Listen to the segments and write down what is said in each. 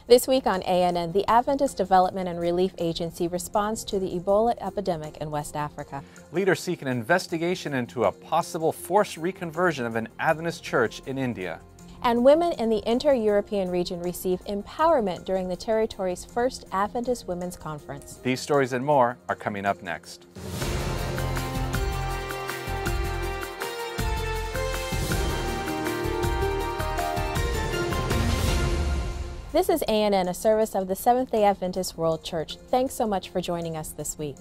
This week on ANN, the Adventist Development and Relief Agency responds to the Ebola epidemic in West Africa. Leaders seek an investigation into a possible forced reconversion of an Adventist church in India. And women in the inter-European region receive empowerment during the territory's first Adventist Women's Conference. These stories and more are coming up next. This is ANN, a service of the Seventh-day Adventist World Church. Thanks so much for joining us this week.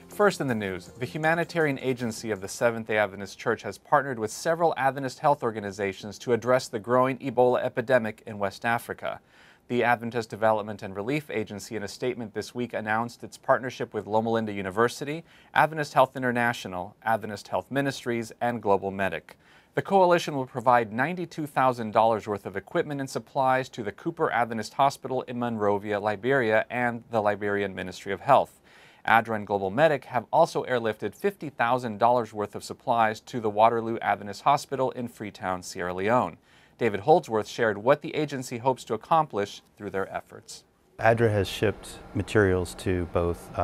First in the news, the humanitarian agency of the Seventh-day Adventist Church has partnered with several Adventist health organizations to address the growing Ebola epidemic in West Africa. The Adventist Development and Relief Agency, in a statement this week, announced its partnership with Loma Linda University, Adventist Health International, Adventist Health Ministries, and Global Medic. The coalition will provide $92,000 worth of equipment and supplies to the Cooper Adventist Hospital in Monrovia, Liberia, and the Liberian Ministry of Health. ADRA and Global Medic have also airlifted $50,000 worth of supplies to the Waterloo Adventist Hospital in Freetown, Sierra Leone. David Holdsworth shared what the agency hopes to accomplish through their efforts. ADRA has shipped materials to both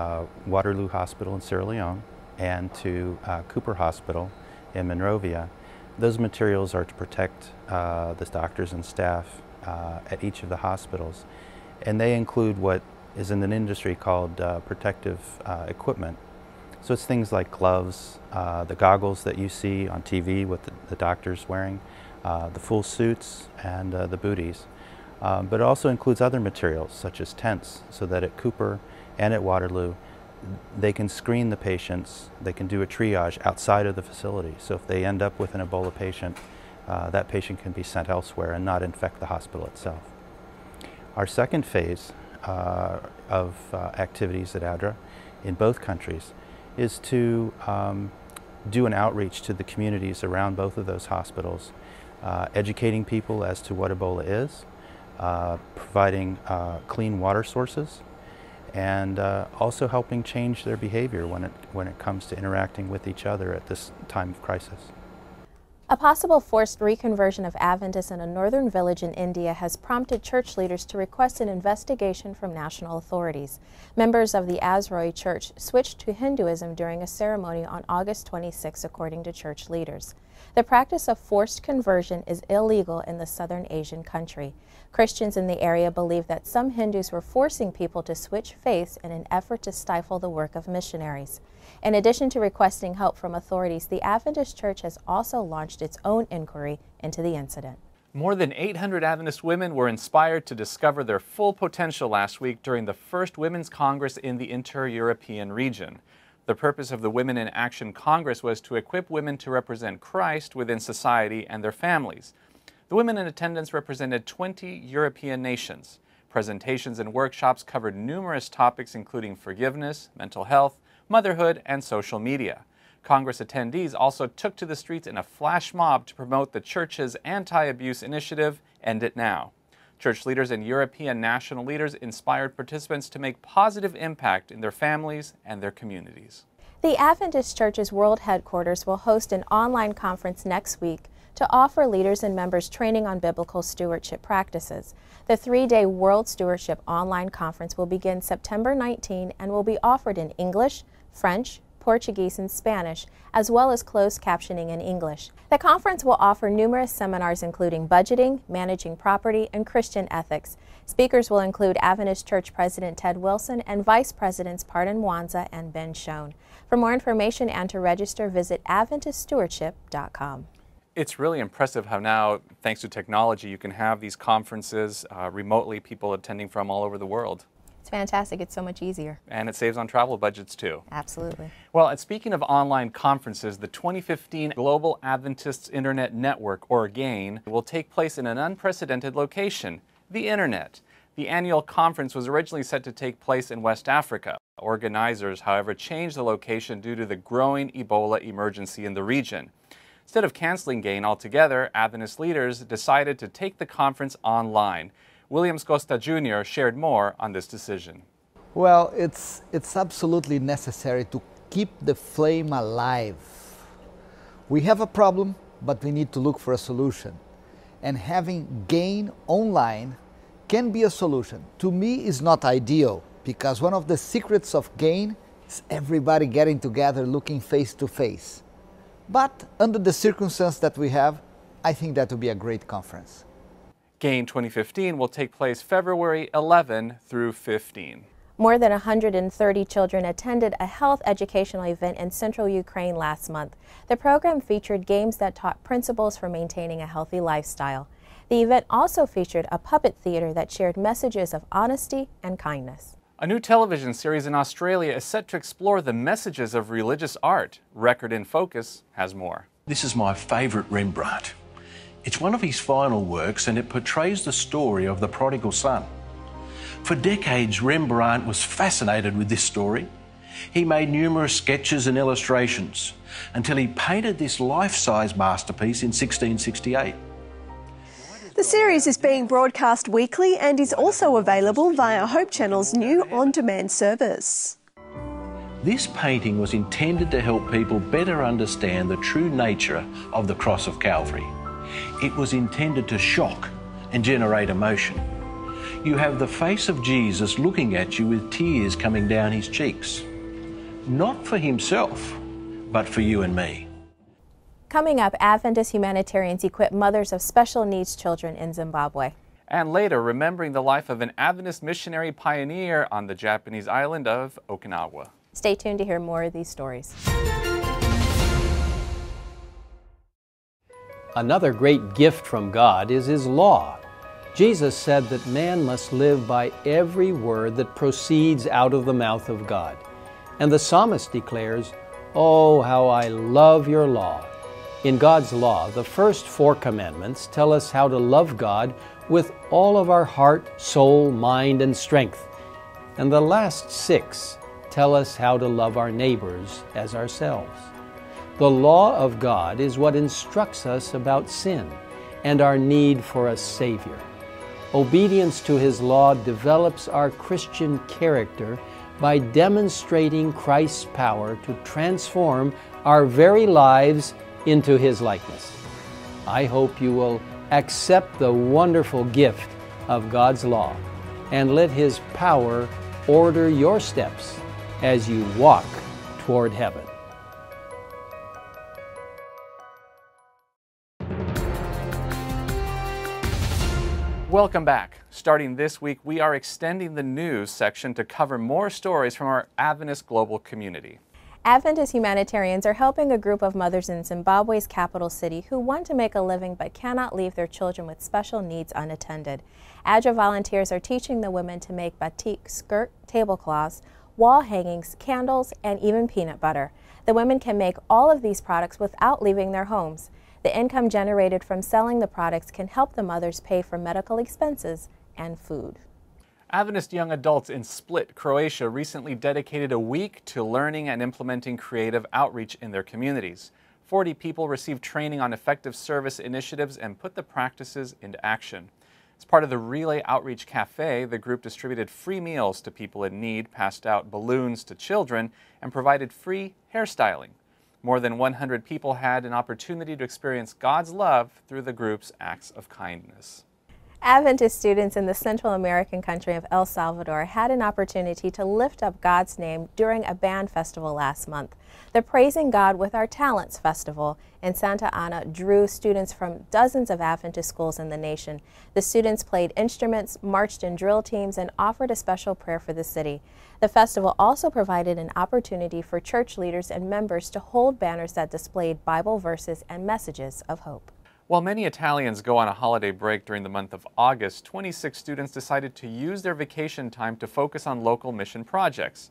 Waterloo Hospital in Sierra Leone and to Cooper Hospital in Monrovia. Those materials are to protect the doctors and staff at each of the hospitals, and they include what is in the industry called protective equipment. So it's things like gloves, the goggles that you see on TV with the doctors wearing, the full suits, and the booties. But it also includes other materials such as tents, so that at Cooper and at Waterloo they can screen the patients, they can do a triage outside of the facility. So if they end up with an Ebola patient, that patient can be sent elsewhere and not infect the hospital itself. Our second phase of activities at ADRA in both countries is to do an outreach to the communities around both of those hospitals, educating people as to what Ebola is, providing clean water sources, and also helping change their behavior when it comes to interacting with each other at this time of crisis. A possible forced reconversion of Adventists in a northern village in India has prompted church leaders to request an investigation from national authorities. Members of the Azroi Church switched to Hinduism during a ceremony on August 26, according to church leaders. The practice of forced conversion is illegal in the southern Asian country. Christians in the area believe that some Hindus were forcing people to switch faiths in an effort to stifle the work of missionaries. In addition to requesting help from authorities, the Adventist Church has also launched its own inquiry into the incident. More than 800 Adventist women were inspired to discover their full potential last week during the first Women's Congress in the inter-European region. The purpose of the Women in Action Congress was to equip women to represent Christ within society and their families. The women in attendance represented 20 European nations. Presentations and workshops covered numerous topics including forgiveness, mental health, motherhood, and social media. Congress attendees also took to the streets in a flash mob to promote the church's anti-abuse initiative, End It Now. Church leaders and European national leaders inspired participants to make positive impact in their families and their communities. The Adventist Church's world headquarters will host an online conference next week to offer leaders and members training on biblical stewardship practices. The three-day World Stewardship Online Conference will begin September 19 and will be offered in English, French, Portuguese, and Spanish, as well as closed captioning in English. The conference will offer numerous seminars including budgeting, managing property, and Christian ethics. Speakers will include Adventist Church President Ted Wilson and Vice Presidents Pardon Mwanza and Ben Schoen. For more information and to register, visit AdventistStewardship.com. It's really impressive how now, thanks to technology, you can have these conferences remotely, people attending from all over the world. It's fantastic. It's so much easier. And it saves on travel budgets too. Absolutely. Well, and speaking of online conferences, the 2015 Global Adventists Internet Network, or GAIN, will take place in an unprecedented location, the Internet. The annual conference was originally set to take place in West Africa. Organizers, however, changed the location due to the growing Ebola emergency in the region. Instead of canceling GAIN altogether, Adventist leaders decided to take the conference online. Williams Costa Jr. shared more on this decision. Well, it's absolutely necessary to keep the flame alive. We have a problem, but we need to look for a solution. And having GAIN online can be a solution. To me, is not ideal, because one of the secrets of gain is everybody getting together, looking face to face. But under the circumstance that we have, I think that will be a great conference. GAIN 2015 will take place February 11 through 15. More than 130 children attended a health educational event in central Ukraine last month. The program featured games that taught principles for maintaining a healthy lifestyle. The event also featured a puppet theater that shared messages of honesty and kindness. A new television series in Australia is set to explore the messages of religious art. Record in Focus has more. This is my favourite Rembrandt. It's one of his final works, and it portrays the story of the prodigal son. For decades, Rembrandt was fascinated with this story. He made numerous sketches and illustrations until he painted this life-size masterpiece in 1668. The series is being broadcast weekly and is also available via Hope Channel's new on-demand service. This painting was intended to help people better understand the true nature of the cross of Calvary. It was intended to shock and generate emotion. You have the face of Jesus looking at you with tears coming down his cheeks. Not for himself, but for you and me. Coming up, Adventist humanitarians equip mothers of special needs children in Zimbabwe. And later, remembering the life of an Adventist missionary pioneer on the Japanese island of Okinawa. Stay tuned to hear more of these stories. Another great gift from God is His law. Jesus said that man must live by every word that proceeds out of the mouth of God. And the psalmist declares, "Oh, how I love your law." In God's law, the first 4 commandments tell us how to love God with all of our heart, soul, mind, and strength. And the last 6 tell us how to love our neighbors as ourselves. The law of God is what instructs us about sin and our need for a Savior. Obedience to His law develops our Christian character by demonstrating Christ's power to transform our very lives into His likeness. I hope you will accept the wonderful gift of God's law and let His power order your steps as you walk toward heaven. Welcome back. Starting this week, we are extending the news section to cover more stories from our Adventist global community. Adventist humanitarians are helping a group of mothers in Zimbabwe's capital city who want to make a living but cannot leave their children with special needs unattended. Agile volunteers are teaching the women to make batik, skirt, tablecloths, wall hangings, candles, and even peanut butter. The women can make all of these products without leaving their homes. The income generated from selling the products can help the mothers pay for medical expenses and food. Adventist young adults in Split, Croatia recently dedicated a week to learning and implementing creative outreach in their communities. 40 people received training on effective service initiatives and put the practices into action. As part of the Relay Outreach Cafe, the group distributed free meals to people in need, passed out balloons to children, and provided free hairstyling. More than 100 people had an opportunity to experience God's love through the group's acts of kindness. Adventist students in the Central American country of El Salvador had an opportunity to lift up God's name during a band festival last month. The Praising God with Our Talents Festival in Santa Ana drew students from dozens of Adventist schools in the nation. The students played instruments, marched in drill teams, and offered a special prayer for the city. The festival also provided an opportunity for church leaders and members to hold banners that displayed Bible verses and messages of hope. While many Italians go on a holiday break during the month of August, 26 students decided to use their vacation time to focus on local mission projects.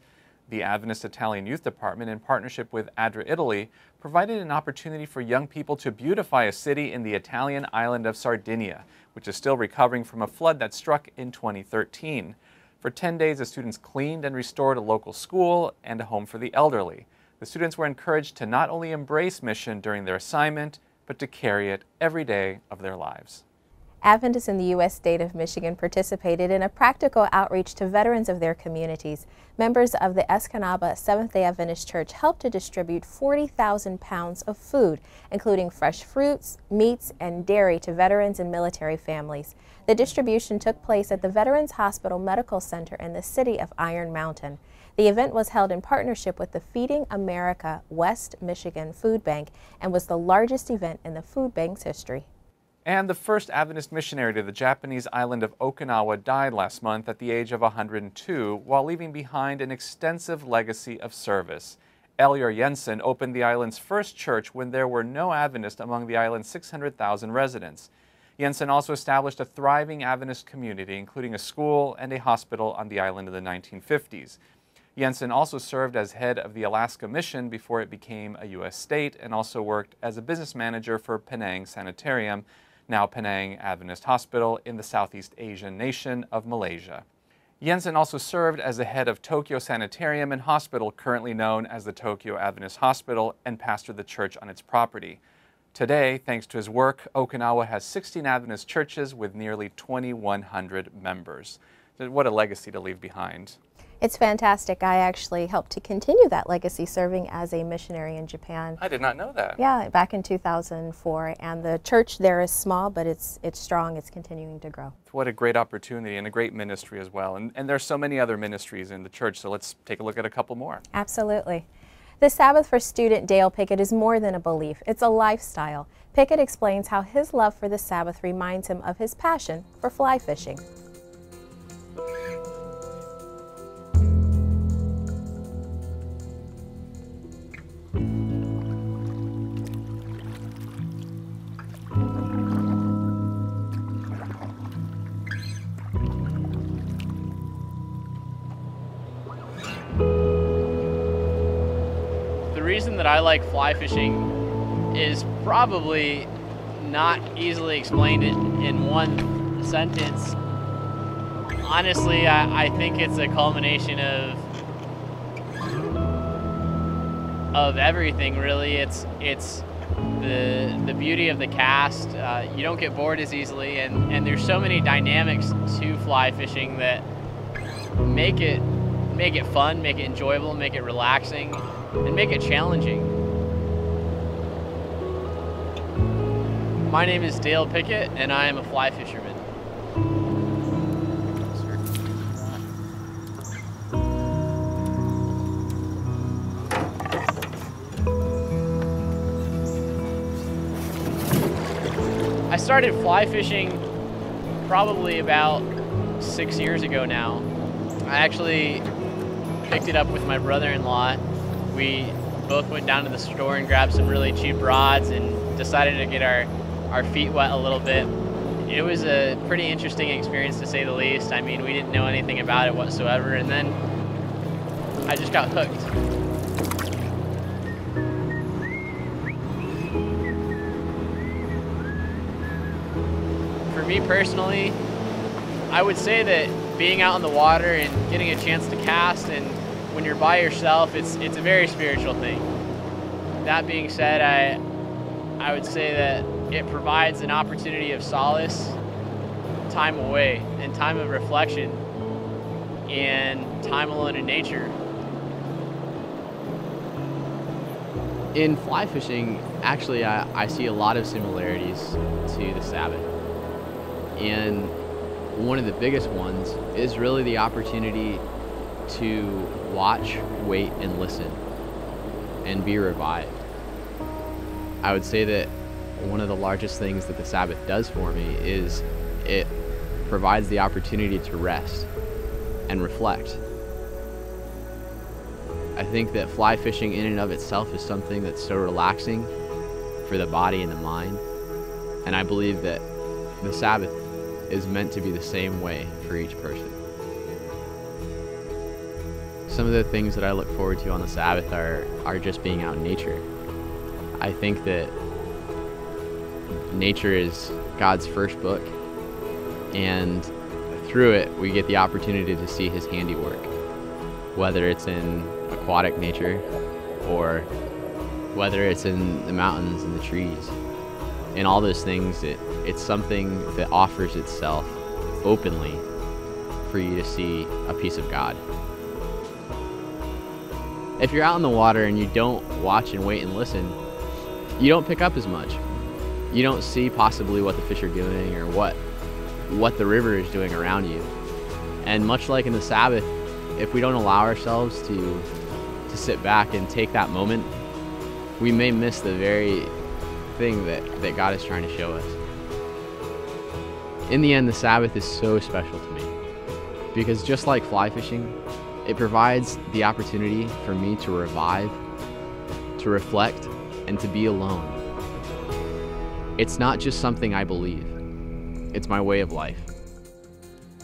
The Adventist Italian Youth Department, in partnership with ADRA Italy, provided an opportunity for young people to beautify a city in the Italian island of Sardinia, which is still recovering from a flood that struck in 2013. For 10 days, the students cleaned and restored a local school and a home for the elderly. The students were encouraged to not only embrace mission during their assignment, but to carry it every day of their lives. Adventists in the U.S. state of Michigan participated in a practical outreach to veterans of their communities. Members of the Escanaba Seventh-day Adventist Church helped to distribute 40,000 pounds of food, including fresh fruits, meats, and dairy to veterans and military families. The distribution took place at the Veterans Hospital Medical Center in the city of Iron Mountain. The event was held in partnership with the Feeding America West Michigan Food Bank and was the largest event in the food bank's history. And the first Adventist missionary to the Japanese island of Okinawa died last month at the age of 102 while leaving behind an extensive legacy of service. Elior Jensen opened the island's first church when there were no Adventists among the island's 600,000 residents. Jensen also established a thriving Adventist community, including a school and a hospital on the island in the 1950s. Jensen also served as head of the Alaska Mission before it became a U.S. state, and also worked as a business manager for Penang Sanitarium, now Penang Adventist Hospital, in the Southeast Asian nation of Malaysia. Jensen also served as the head of Tokyo Sanitarium and Hospital, currently known as the Tokyo Adventist Hospital, and pastored the church on its property. Today, thanks to his work, Okinawa has 16 Adventist churches with nearly 2,100 members. What a legacy to leave behind. It's fantastic. I actually helped to continue that legacy serving as a missionary in Japan. I did not know that. Yeah, back in 2004. And the church there is small, but it's strong. It's continuing to grow. What a great opportunity and a great ministry as well. And there's so many other ministries in the church, so let's take a look at a couple more. Absolutely. The Sabbath for student Dale Pickett is more than a belief. It's a lifestyle. Pickett explains how his love for the Sabbath reminds him of his passion for fly fishing. The reason that I like fly fishing is probably not easily explained in one sentence. Honestly, I think it's a culmination of everything, really. It's the beauty of the cast. You don't get bored as easily, and there's so many dynamics to fly fishing that make it fun, make it enjoyable, make it relaxing, and make it challenging. My name is Dale Pickett, and I am a fly fisherman. I started fly fishing probably about 6 years ago now. I actually picked it up with my brother-in-law. We both went down to the store and grabbed some really cheap rods and decided to get our feet wet a little bit. It was a pretty interesting experience, to say the least. I mean, we didn't know anything about it whatsoever, and then I just got hooked. For me personally, I would say that being out in the water and getting a chance to cast, and when you're by yourself, it's a very spiritual thing. That being said, I would say that it provides an opportunity of solace, time away, and time of reflection, and time alone in nature. In fly fishing, actually, I see a lot of similarities to the Sabbath. And one of the biggest ones is really the opportunity to watch, wait, and listen, and be revived. I would say that one of the largest things that the Sabbath does for me is it provides the opportunity to rest and reflect. I think that fly fishing in and of itself is something that's so relaxing for the body and the mind, and I believe that the Sabbath is meant to be the same way for each person. Some of the things that I look forward to on the Sabbath are just being out in nature. I think that nature is God's first book, and through it we get the opportunity to see His handiwork, whether it's in aquatic nature or whether it's in the mountains and the trees. In all those things, it's something that offers itself openly for you to see a piece of God. If you're out in the water and you don't watch and wait and listen, you don't pick up as much. You don't see possibly what the fish are doing or what the river is doing around you. And much like in the Sabbath, if we don't allow ourselves to sit back and take that moment, we may miss the very thing that God is trying to show us. In the end, the Sabbath is so special to me because just like fly fishing, it provides the opportunity for me to revive, to reflect, and to be alone. It's not just something I believe, it's my way of life.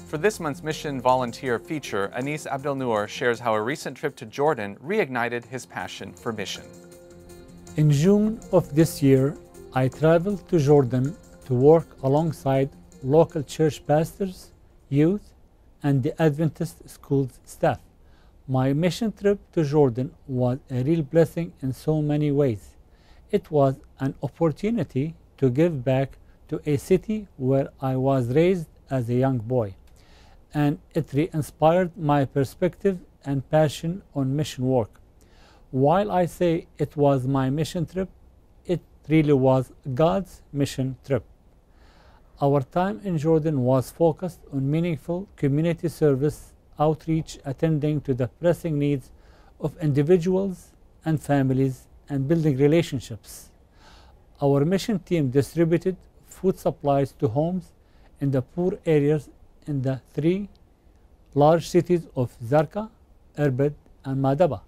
For this month's Mission Volunteer feature, Anis Abdelnour shares how a recent trip to Jordan reignited his passion for mission. In June of this year, I traveled to Jordan to work alongside local church pastors, youth, and the Adventist schools staff. My mission trip to Jordan was a real blessing in so many ways. It was an opportunity to give back to a city where I was raised as a young boy, and it re-inspired my perspective and passion on mission work. While I say it was my mission trip, it really was God's mission trip. Our time in Jordan was focused on meaningful community service, outreach, attending to the pressing needs of individuals and families, and building relationships. Our mission team distributed food supplies to homes in the poor areas in the 3 large cities of Zarqa, Irbid, and Madaba.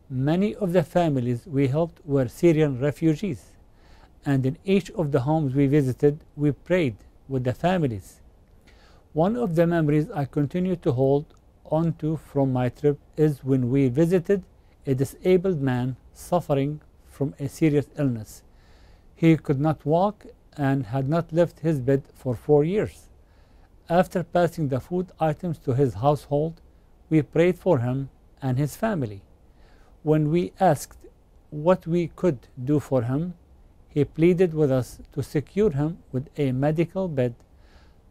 Many of the families we helped were Syrian refugees, and in each of the homes we visited, we prayed with the families. One of the memories I continue to hold on to from my trip is when we visited a disabled man suffering from a serious illness. He could not walk and had not left his bed for 4 years. After passing the food items to his household, we prayed for him and his family. When we asked what we could do for him, he pleaded with us to secure him with a medical bed.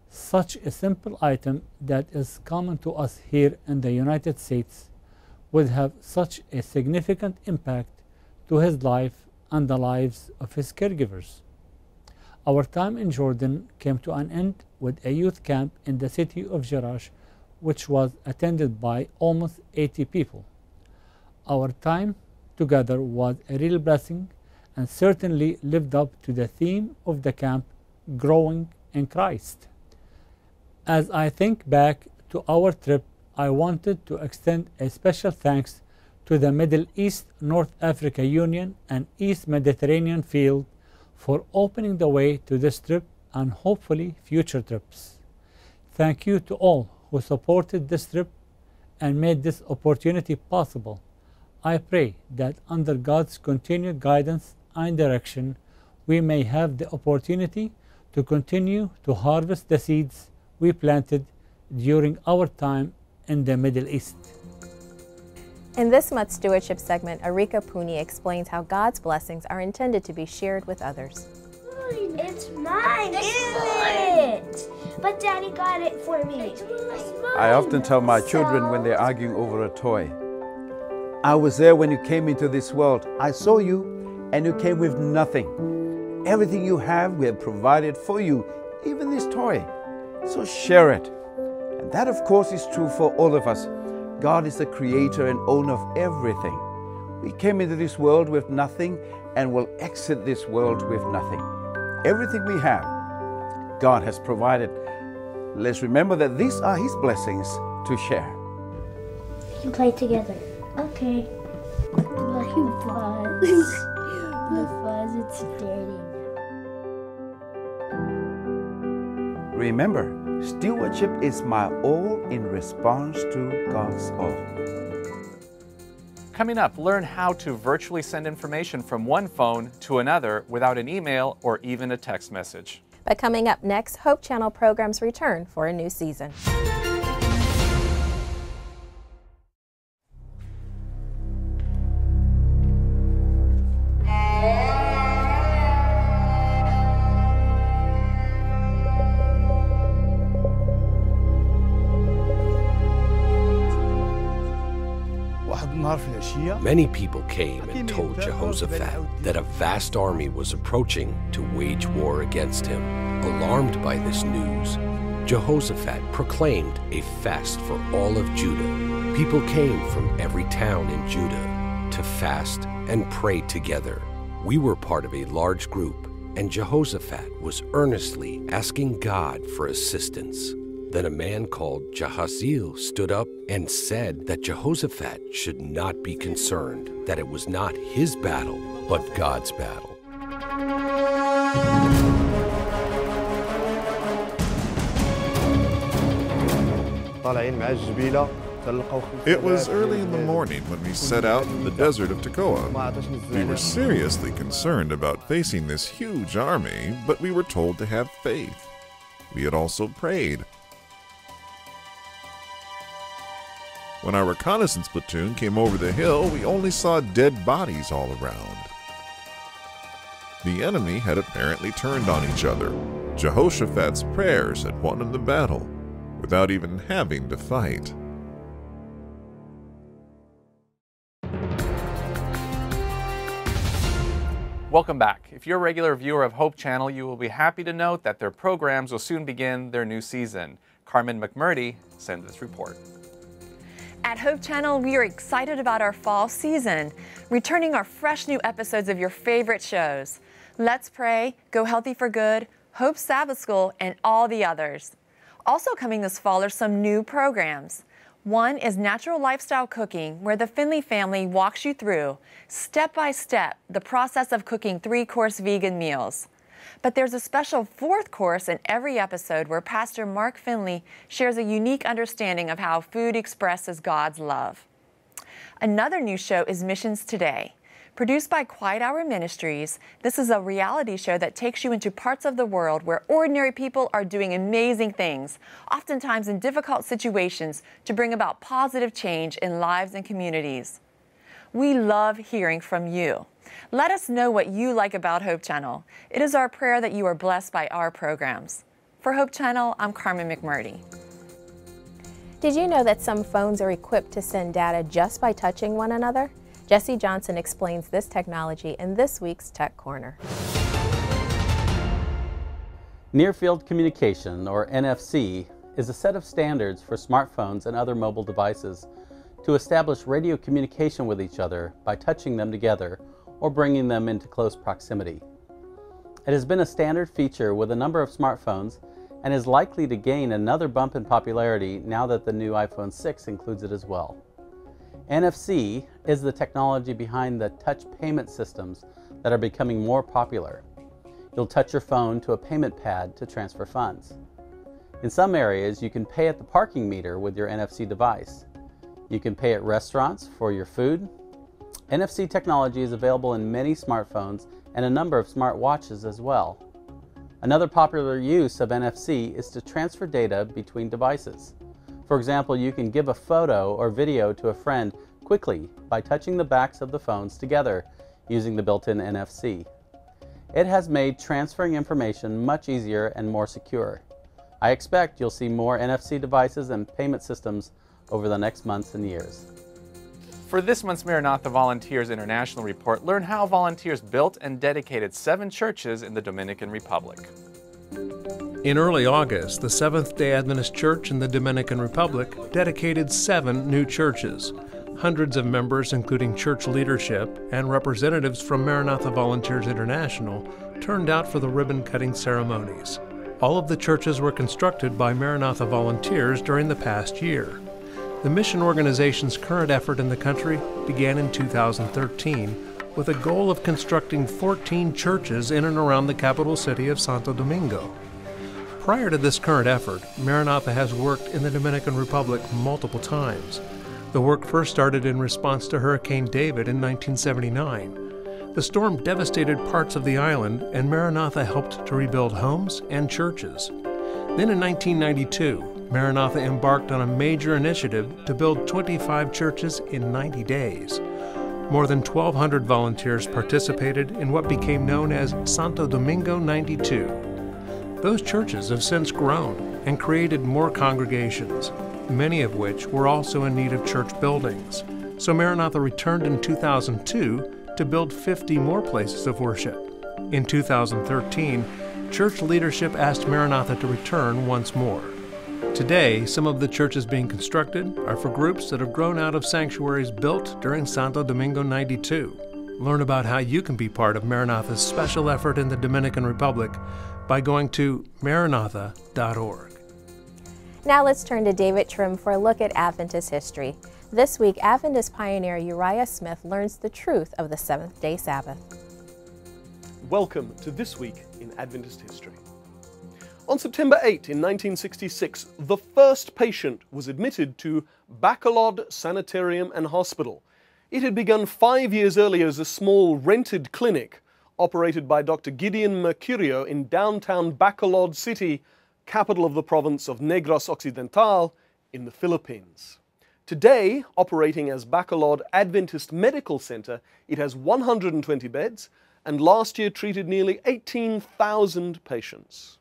Such a simple item that is common to us here in the United States would have such a significant impact to his life and the lives of his caregivers. Our time in Jordan came to an end with a youth camp in the city of Jerash, which was attended by almost 80 people. Our time together was a real blessing and certainly lived up to the theme of the camp, growing in Christ. As I think back to our trip, I wanted to extend a special thanks to the Middle East North Africa Union and East Mediterranean Field for opening the way to this trip and hopefully future trips. Thank you to all who supported this trip and made this opportunity possible. I pray that under God's continued guidance and direction, we may have the opportunity to continue to harvest the seeds we planted during our time in the Middle East. In this month's stewardship segment, Arika Puni explains how God's blessings are intended to be shared with others. It's mine, isn't it? But Daddy got it for me. It's mine. I often tell my children when they're arguing over a toy, I was there when you came into this world. I saw you and you came with nothing. Everything you have, we have provided for you, even this toy. So share it. And that, of course, is true for all of us. God is the creator and owner of everything. We came into this world with nothing and will exit this world with nothing. Everything we have, God has provided. Let's remember that these are His blessings to share. We can play together. Okay. Like Buzz. The Buzz, it's dirty. Remember, stewardship is my all in response to God's all. Coming up, learn how to virtually send information from one phone to another without an email or even a text message. But coming up next, Hope Channel programs return for a new season. Many people came and told Jehoshaphat that a vast army was approaching to wage war against him. Alarmed by this news, Jehoshaphat proclaimed a fast for all of Judah. People came from every town in Judah to fast and pray together. We were part of a large group, and Jehoshaphat was earnestly asking God for assistance. Then a man called Jahaziel stood up and said that Jehoshaphat should not be concerned, that it was not his battle, but God's battle. It was early in the morning when we set out in the desert of Tekoa. We were seriously concerned about facing this huge army, but we were told to have faith. We had also prayed. When our reconnaissance platoon came over the hill, we only saw dead bodies all around. The enemy had apparently turned on each other. Jehoshaphat's prayers had won the battle, without even having to fight. Welcome back. If you're a regular viewer of Hope Channel, you will be happy to note that their programs will soon begin their new season. Carmen McMurdy sends this report. At Hope Channel, we are excited about our fall season, returning our fresh new episodes of your favorite shows. Let's Pray, Go Healthy for Good, Hope Sabbath School, and all the others. Also coming this fall are some new programs. One is Natural Lifestyle Cooking, where the Finley family walks you through, step by step, the process of cooking 3-course vegan meals. But there's a special 4th course in every episode where Pastor Mark Finley shares a unique understanding of how food expresses God's love. Another new show is Missions Today. Produced by Quiet Hour Ministries, this is a reality show that takes you into parts of the world where ordinary people are doing amazing things, oftentimes in difficult situations, to bring about positive change in lives and communities. We love hearing from you. Let us know what you like about Hope Channel. It is our prayer that you are blessed by our programs. For Hope Channel, I'm Carmen McMurdy. Did you know that some phones are equipped to send data just by touching one another? Jesse Johnson explains this technology in this week's Tech Corner. Near Field Communication, or NFC, is a set of standards for smartphones and other mobile devices to establish radio communication with each other by touching them together or bringing them into close proximity. It has been a standard feature with a number of smartphones and is likely to gain another bump in popularity now that the new iPhone 6 includes it as well. NFC is the technology behind the touch payment systems that are becoming more popular. You'll touch your phone to a payment pad to transfer funds. In some areas, you can pay at the parking meter with your NFC device. You can pay at restaurants for your food. NFC technology is available in many smartphones and a number of smartwatches as well. Another popular use of NFC is to transfer data between devices. For example, you can give a photo or video to a friend quickly by touching the backs of the phones together using the built-in NFC. It has made transferring information much easier and more secure. I expect you'll see more NFC devices and payment systems over the next months and years. For this month's Maranatha Volunteers International Report, learn how volunteers built and dedicated 7 churches in the Dominican Republic. In early August, the Seventh-day Adventist Church in the Dominican Republic dedicated 7 new churches. Hundreds of members, including church leadership and representatives from Maranatha Volunteers International, turned out for the ribbon-cutting ceremonies. All of the churches were constructed by Maranatha volunteers during the past year. The mission organization's current effort in the country began in 2013 with a goal of constructing 14 churches in and around the capital city of Santo Domingo. Prior to this current effort, Maranatha has worked in the Dominican Republic multiple times. The work first started in response to Hurricane David in 1979. The storm devastated parts of the island, and Maranatha helped to rebuild homes and churches. Then in 1992, Maranatha embarked on a major initiative to build 25 churches in 90 days. More than 1,200 volunteers participated in what became known as Santo Domingo 92. Those churches have since grown and created more congregations, many of which were also in need of church buildings. so Maranatha returned in 2002 to build 50 more places of worship. In 2013, church leadership asked Maranatha to return once more. Today, some of the churches being constructed are for groups that have grown out of sanctuaries built during Santo Domingo 92. Learn about how you can be part of Maranatha's special effort in the Dominican Republic by going to maranatha.org. Now let's turn to David Trim for a look at Adventist history. This week, Adventist pioneer Uriah Smith learns the truth of the seventh-day Sabbath. Welcome to This Week in Adventist History. On September 8, in 1966, the first patient was admitted to Bacolod Sanitarium and Hospital. It had begun 5 years earlier as a small rented clinic operated by Dr. Gideon Mercurio in downtown Bacolod City, capital of the province of Negros Occidental in the Philippines. Today, operating as Bacolod Adventist Medical Center, it has 120 beds and last year treated nearly 18,000 patients.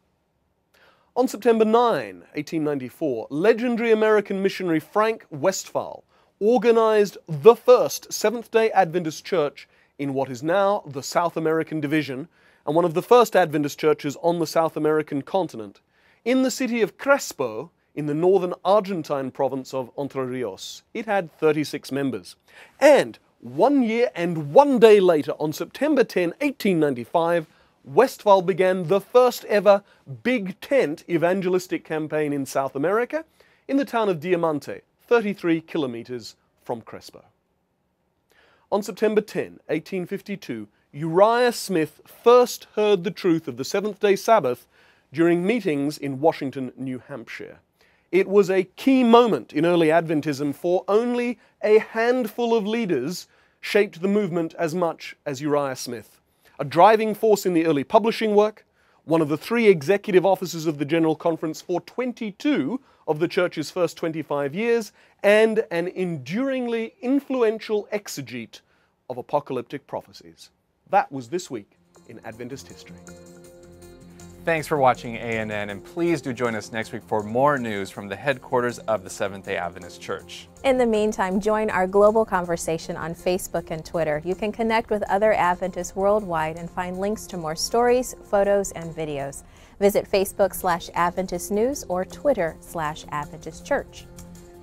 On September 9, 1894, legendary American missionary Frank Westphal organized the first Seventh-day Adventist church in what is now the South American Division and one of the first Adventist churches on the South American continent, in the city of Crespo, in the northern Argentine province of Entre Rios. It had 36 members. And 1 year and 1 day later, on September 10, 1895, Westphal began the first ever big tent evangelistic campaign in South America in the town of Diamante, 33 kilometers from Crespo. On September 10, 1852, Uriah Smith first heard the truth of the seventh-day Sabbath during meetings in Washington, New Hampshire. It was a key moment in early Adventism, for only a handful of leaders shaped the movement as much as Uriah Smith. A driving force in the early publishing work, one of the 3 executive officers of the General Conference for 22 of the church's first 25 years, and an enduringly influential exegete of apocalyptic prophecies. That was This Week in Adventist History. Thanks for watching ANN, and please do join us next week for more news from the headquarters of the Seventh-day Adventist Church. In the meantime, join our global conversation on Facebook and Twitter. You can connect with other Adventists worldwide and find links to more stories, photos, and videos. Visit Facebook/Adventist News or Twitter/Adventist Church.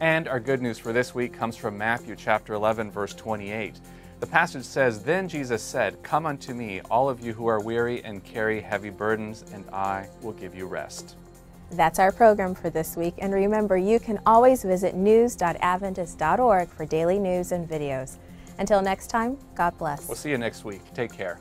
And our good news for this week comes from Matthew chapter 11, verse 28. The passage says, "Then Jesus said, 'Come unto me, all of you who are weary and carry heavy burdens, and I will give you rest.'" That's our program for this week, and remember, you can always visit news.adventist.org for daily news and videos. Until next time, God bless. We'll see you next week. Take care.